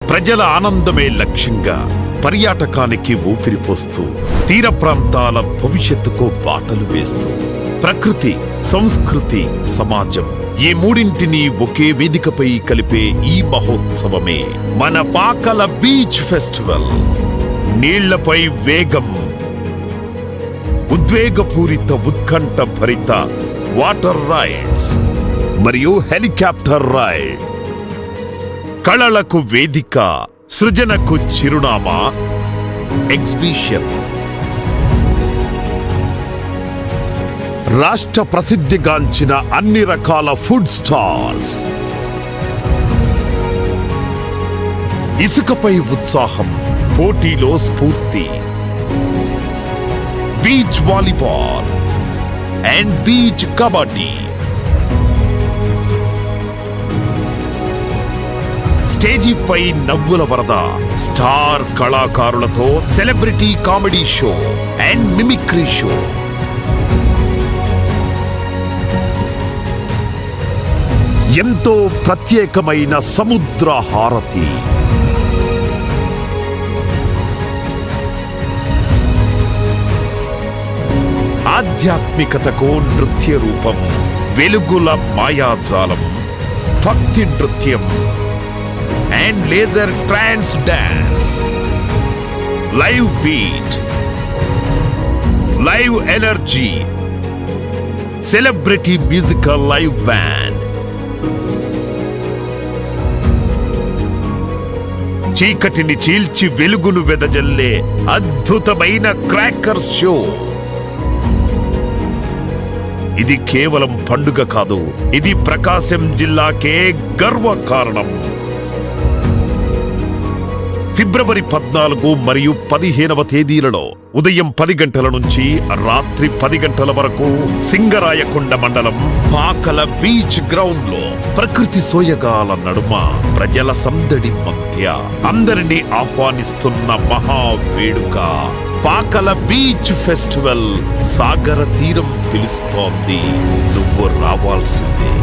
ప్రజల ఆనందమే లక్ష్యంగా పర్యాటకానికి ఊపిరిపోస్తూ తీర ప్రాంతాల భవిష్యత్తుకు బాటలు వేస్తూ ప్రకృతి, సంస్కృతి, సమాజం ఈ మూడింటిని ఒకే వేదికపై కలిపే ఈ మహోత్సవమే మన పాకల బీచ్ ఫెస్టివల్. నీళ్లపై వేగం, ఉద్వేగపూరిత ఉత్కంఠ భరిత వాటర్ రైడ్స్ మరియు హెలికాప్టర్ రైడ్, కళలకు వేదిక, సృజనకు చిరునామా ఎగ్జిబిషన్, రాష్ట్ర ప్రసిద్ధిగాంచిన అన్ని రకాల ఫుడ్ స్టాల్స్, ఇసుకపై ఉత్సాహం, పోటీలో స్ఫూర్తి, beach volleyball and beach kabaddi, స్టేజీపై నవ్వుల వరద, స్టార్ కళాకారులతో celebrity comedy show and mimicry show, ఎంతో ప్రత్యేకమైన సముద్ర హారతి, ఆధ్యాత్మికతకు నృత్య రూపం, వెలుగుల మాయాజాలం, భక్తి నృత్యం and laser trance dance, live beat, live energy, celebrity musical live band, చీకటిని చీల్చి వెలుగును వెదజల్లే అద్భుతమైన క్రాకర్స్ షో. ఇది కేవలం పండుగ కాదు, ఇది ప్రకాశం జిల్లాకే గర్వకారణం. ఫిబ్రవరి 14 మరియు 15వ తేదీలలో ఉదయం 10 గంటల నుంచి రాత్రి 10 గంటల వరకు సింగరాయకొండ మండలం పాకల బీచ్ గ్రౌండ్ లో ప్రకృతి సోయగాల నడుమ ప్రజల సందడి మధ్య అందరినీ ఆహ్వానిస్తున్న మహావేడుక పాకల బీచ్ ఫెస్టివల్. సాగర తీరం పిలుస్తోంది, నువ్వు రావాల్సిందే.